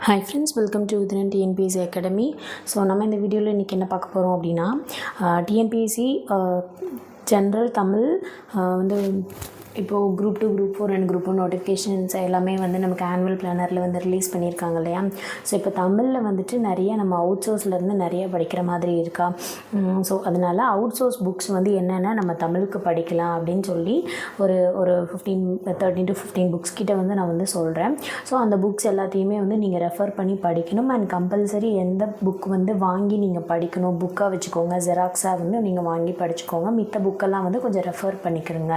Hi friends, welcome to Uthiran TNPSC academy. So நம்ம இந்த வீடியோவில் இன்றைக்கி என்ன பார்க்க போகிறோம் அப்படின்னா, டிஎன்பிஎஸ்சி ஜென்ரல் தமிழ் வந்து இப்போது group 2, group 4 and group 1 notifications எல்லாமே வந்து நமக்கு ஆனுவல் பிளானரில் வந்து ரிலீஸ் பண்ணியிருக்காங்க இல்லையா. ஸோ இப்போ தமிழில் வந்துட்டு நிறைய நம்ம அவுட் சோர்ஸ்லேருந்து நிறைய படிக்கிற மாதிரி இருக்கா. ஸோ அதனால் அவுட் சோர்ஸ் புக்ஸ் வந்து என்னென்ன நம்ம தமிழுக்கு படிக்கலாம் அப்படின்னு சொல்லி ஒரு 13 to 15 புக்ஸ் கிட்ட வந்து நான் வந்து சொல்கிறேன். ஸோ அந்த புக்ஸ் எல்லாத்தையுமே வந்து நீங்கள் ரெஃபர் பண்ணி படிக்கணும். அண்ட் கம்பல்சரி எந்த புக் வந்து வாங்கி நீங்கள் படிக்கணும், புக்காக வச்சுக்கோங்க, ஜெராக்ஸாக வந்து நீங்கள் வாங்கி படிச்சுக்கோங்க. மித்த புக்கெல்லாம் வந்து கொஞ்சம் ரெஃபர் பண்ணிக்கிறங்க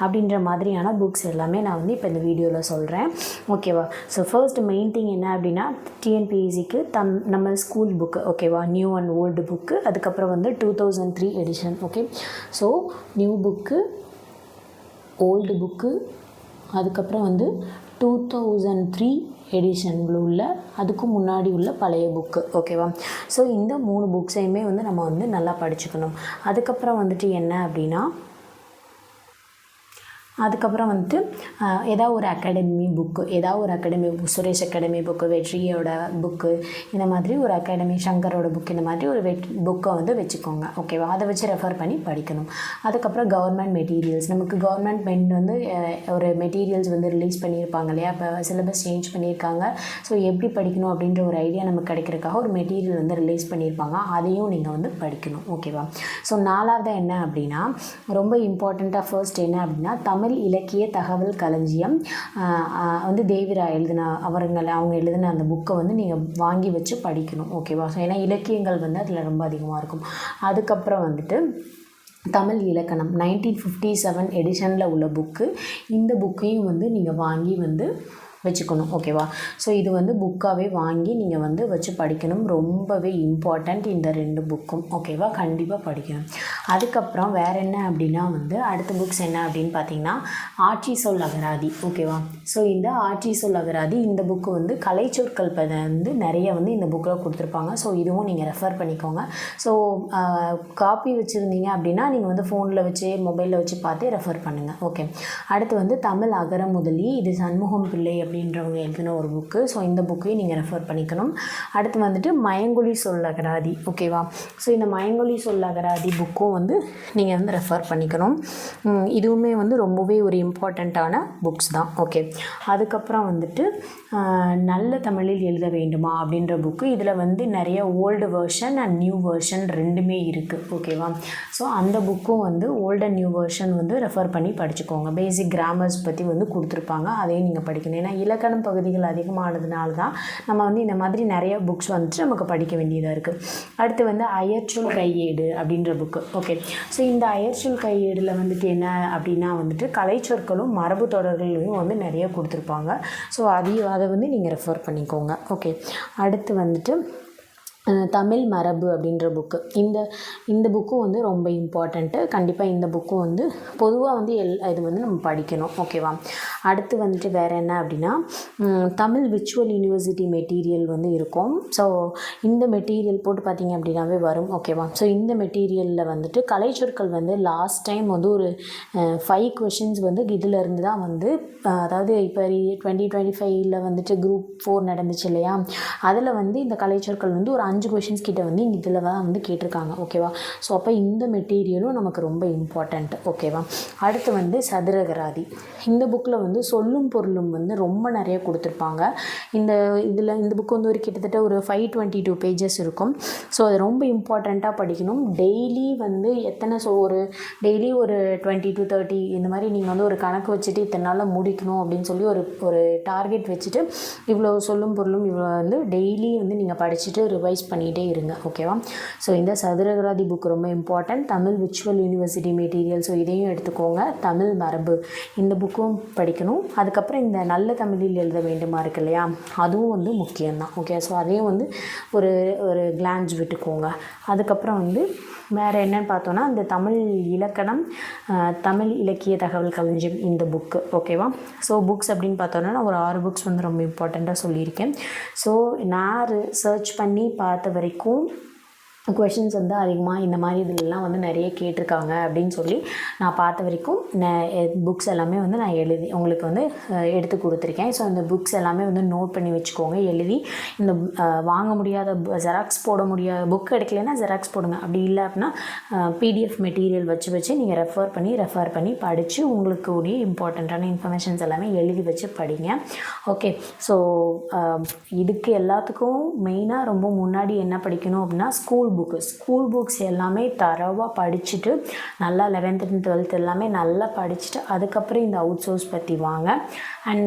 அப்படின்ற மாதிரியான புக்ஸ் எல்லாமே நான் வந்து இப்போ இந்த வீடியோவில் சொல்கிறேன். ஓகேவா. ஸோ ஃபர்ஸ்ட் மெயின் திங் என்ன அப்படின்னா, டிஎன்பிஎஸ்சிக்கு நம்ம ஸ்கூல் புக்கு, ஓகேவா, நியூ அண்ட் ஓல்டு புக்கு, அதுக்கப்புறம் வந்து 2003 edition. Okay. So new book, old book, அதுக்கப்புறம் வந்து 2003 எடிஷனில் உள்ள, அதுக்கும் முன்னாடி உள்ள பழைய புக்கு. ஓகேவா. ஸோ இந்த 3 புக்ஸையுமே வந்து நம்ம வந்து நல்லா படிச்சுக்கணும். அதுக்கப்புறம் வந்துட்டு என்ன அப்படின்னா, அதுக்கப்புறம் வந்துட்டு ஏதாவது ஒரு academy book, Suresh academy book, வெற்றியோட புக்கு, இந்த மாதிரி ஒரு அகாடமி, சங்கரோட புக், இந்த மாதிரி ஒரு புக்கை வந்து வச்சுக்கோங்க. ஓகேவா. அதை வச்சு ரெஃபர் பண்ணி படிக்கணும். அதுக்கப்புறம் கவர்மெண்ட் மெட்டீரியல்ஸ், நமக்கு கவர்மெண்ட் வந்து ஒரு மெட்டீரியல்ஸ் வந்து ரிலீஸ் பண்ணியிருப்பாங்க இல்லையா. இப்போ சிலபஸ் சேஞ்ச் பண்ணியிருக்காங்க. ஸோ எப்படி படிக்கணும் அப்படின்ற ஒரு ஐடியா நமக்கு கிடைக்கிறதுக்காக ஒரு மெட்டீரியல் வந்து ரிலீஸ் பண்ணியிருப்பாங்க. அதையும் நீங்கள் வந்து படிக்கணும். ஓகேவா. ஸோ 4வது என்ன அப்படின்னா, ரொம்ப இம்பார்ட்டண்ட்டாக ஃபர்ஸ்ட் என்ன அப்படின்னா, தமிழ் இலக்கிய தகவல் களஞ்சியம் வந்து தேவிரா அவங்க எழுதின அந்த புக்கை வந்து நீங்கள் வாங்கி வச்சு படிக்கணும். ஓகேவா. ஸோ ஏன்னா இலக்கியங்கள் வந்து அதில் ரொம்ப அதிகமாக இருக்கும். அதுக்கப்புறம் வந்துட்டு தமிழ் இலக்கணம் 1957 எடிஷனில் உள்ள புக்கு, இந்த புக்கையும் வந்து நீங்கள் வாங்கி வந்து வச்சுக்கணும். ஓகேவா. ஸோ இது வந்து புக்காகவே வாங்கி நீங்கள் வந்து வச்சு படிக்கணும். ரொம்பவே இம்பார்ட்டண்ட் இந்த 2 புக்கும். ஓகேவா. கண்டிப்பாக படிக்கணும். அதுக்கப்புறம் வேறு என்ன அப்படின்னா வந்து, அடுத்த புக்ஸ் என்ன அப்படின்னு பார்த்தீங்கன்னா, ஆட்சி சொல் அகராதி. ஓகேவா. ஸோ இந்த ஆட்சி சொல் அகராதி, இந்த புக்கு வந்து கலைச்சொற்கள் வந்து நிறைய வந்து இந்த புக்கில் கொடுத்துருப்பாங்க. ஸோ இதுவும் நீங்கள் ரெஃபர் பண்ணிக்கோங்க. ஸோ காப்பி வச்சுருந்தீங்க அப்படின்னா நீங்கள் வந்து ஃபோனில் வச்சு, மொபைலில் வச்சு பார்த்து ரெஃபர் பண்ணுங்கள். ஓகே. அடுத்து வந்து தமிழ் அகர முதலி, இது சண்முகம் பிள்ளை அப்படின்றவங்க எழுதின ஒரு புக்கு. ஸோ இந்த புக்கையும் நீங்கள் ரெஃபர் பண்ணிக்கணும். அடுத்து வந்துட்டு மயங்கொலி சொல் அகராதி. ஓகேவா. ஸோ இந்த மயங்கொலி சொல் அகராதி புக்கும் வந்து நீங்கள் வந்து ரெஃபர் பண்ணிக்கணும். இதுவுமே வந்து ரொம்பவே ஒரு இம்பார்ட்டண்ட்டான புக்ஸ் தான். ஓகே. அதுக்கப்புறம் வந்துட்டு நல்ல தமிழில் எழுத வேண்டுமா அப்படின்ற புக்கு, இதில் வந்து நிறைய old version and new version ரெண்டுமே இருக்குது. ஓகேவா. ஸோ அந்த புக்கும் வந்து ஓல்டு அண்ட் நியூ வெர்ஷன் வந்து ரெஃபர் பண்ணி படிச்சுக்கோங்க. பேசிக் கிராமர்ஸ் பற்றி வந்து கொடுத்துருப்பாங்க, அதையும் நீங்கள் படிக்கணும். ஏன்னா இலக்கணம் பகுதிகள் அதிகமானதுனால தான் நம்ம வந்து இந்த மாதிரி நிறைய புக்ஸ் வந்துட்டு நமக்கு படிக்க வேண்டியதாக இருக்குது. அடுத்து வந்து அயற்சொல் கையேடு அப்படின்ற புக்கு. ஓகே. ஸோ இந்த அயற்சொல் கையேடில் வந்துட்டு என்ன அப்படின்னா வந்துட்டு கலைச்சொற்களும் மரபு தொடர்களையும் வந்து நிறைய கொடுத்துருப்பாங்க. ஸோ அதை வந்து நீங்கள் ரெஃபர் பண்ணிக்கோங்க. ஓகே. அடுத்து வந்துட்டு தமிழ் மரபு அப்படின்ற புக்கு, இந்த புக்கும் வந்து ரொம்ப இம்பார்ட்டண்ட்டு. கண்டிப்பாக இந்த புக்கும் வந்து பொதுவாக வந்து இது வந்து நம்ம படிக்கணும். ஓகேவா. அடுத்து வந்துட்டு வேறு என்ன அப்படின்னா, தமிழ் விர்ச்சுவல் யூனிவர்சிட்டி மெட்டீரியல் வந்து இருக்கும். ஸோ இந்த மெட்டீரியல் போட்டு பார்த்தீங்க அப்படின்னாவே வரும். ஓகேவா. ஸோ இந்த மெட்டீரியலில் வந்துட்டு கலைச்சொற்கள் வந்து லாஸ்ட் டைம் வந்து ஒரு 5 கொஷின்ஸ் வந்து இதிலேருந்து தான் வந்து, அதாவது இப்போ 2025 வந்துட்டு குரூப் 4 நடந்துச்சு இல்லையா, அதில் வந்து இந்த கலைச்சொற்கள் வந்து ஒரு 5 கொஷின்ஸ் கிட்ட வந்து இதில் தான் வந்து கேட்டிருக்காங்க. ஓகேவா. ஸோ அப்போ இந்த மெட்டீரியலும் நமக்கு ரொம்ப இம்பார்ட்டண்ட். ஓகேவா. அடுத்து வந்து சதுரகராதி, இந்த புக்கில் வந்து சொல்லும் பொருளும் வந்து ரொம்ப நிறைய கொடுத்துருப்பாங்க. இந்த புக்கு வந்து ஒரு கிட்டத்தட்ட ஒரு 522 பேஜஸ் இருக்கும். ஸோ அது ரொம்ப இம்பார்ட்டண்ட்டாக படிக்கணும். டெய்லி வந்து டெய்லி ஒரு 20 to 30 இந்த மாதிரி நீங்கள் வந்து ஒரு கணக்கு வச்சுட்டு இத்தனை நாளில் முடிக்கணும் அப்படின்னு சொல்லி ஒரு டார்கெட் வச்சுட்டு, இவ்வளோ சொல்லும் பொருளும் இவ்வளோ வந்து டெய்லி வந்து நீங்கள் படிச்சுட்டு ரிவைஸ் பண்ணிகிட்டே இருங்க. ஓகேவா. ஸோ இந்த சதுரகராதி புக் ரொம்ப important. Tamil virtual university material, so இதையும் எடுத்துக்கோங்க. தமிழ் மரபு, இந்த புக்கும் படிக்கணும். அதுக்கப்புறம் இந்த நல்ல தமிழில் எழுத வேண்டுமா இருக்கு இல்லையா, அதுவும் வந்து முக்கியம்தான். ஓகே. ஸோ அதையும் வந்து ஒரு கிளான்ஸ் விட்டுக்கோங்க. அதுக்கப்புறம் வந்து வேறு என்னென்னு பார்த்தோன்னா, இந்த தமிழ் இலக்கணம், தமிழ் இலக்கிய தகவல் களஞ்சியம், இந்த புக்கு. ஓகேவா. ஸோ புக்ஸ் அப்படின்னு பார்த்தோன்னா நான் ஒரு 6 புக்ஸ் வந்து ரொம்ப இம்பார்ட்டண்ட்டாக சொல்லியிருக்கேன். ஸோ நான் சர்ச் பண்ணி பார்த்த வரைக்கும் கொஷின்ஸ் வந்து அதிகமாக இந்த மாதிரி இதிலெலாம் வந்து நிறைய கேட்டிருக்காங்க அப்படின்னு சொல்லி நான் பார்த்த வரைக்கும் புக்ஸ் எல்லாமே வந்து நான் எழுதி உங்களுக்கு வந்து எடுத்து கொடுத்துருக்கேன். ஸோ அந்த புக்ஸ் எல்லாமே வந்து நோட் பண்ணி வச்சுக்கோங்க. எழுதி இந்த வாங்க முடியாத ஜெராக்ஸ் போட முடியாத புக் எடுக்கலைன்னா ஜெராக்ஸ் போடுங்க. அப்படி இல்லை அப்படின்னா பிடிஎஃப் மெட்டீரியல் வச்சு நீங்கள் ரெஃபர் பண்ணி படித்து உங்களுக்கு உடைய இம்பார்ட்டண்ட்டான இன்ஃபர்மேஷன்ஸ் எல்லாமே எழுதி வச்சு படிங்க. ஓகே. ஸோ இதுக்கு எல்லாத்துக்கும் மெயினாக ரொம்ப முன்னாடி என்ன படிக்கணும் அப்படின்னா ஸ்கூல் புக்ஸ் எல்லாமே தரவாக படிச்சுட்டு நல்லா 11th and 12th எல்லாமே நல்லா படிச்சுட்டு அதுக்கப்புறம் இந்த அவுட் சோர்ஸ் பற்றி வாங்க. அண்ட்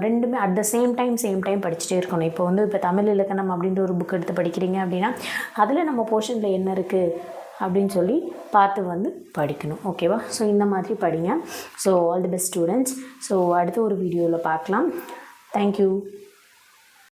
ரெண்டுமே அட் த சேம் டைம் படிச்சுட்டே இருக்கணும். இப்போ தமிழ் இலக்கணம் அப்படின்ற ஒரு புக் எடுத்து படிக்கிறீங்க அப்படின்னா அதில் நம்ம போர்ஷனில் என்ன இருக்குது அப்படின்னு சொல்லி பார்த்து வந்து படிக்கணும். ஓகேவா? ஸோ இந்த மாதிரி படிங்க. So all the best students. So அடுத்த ஒரு வீடியோவில் பார்க்கலாம். தேங்க்யூ.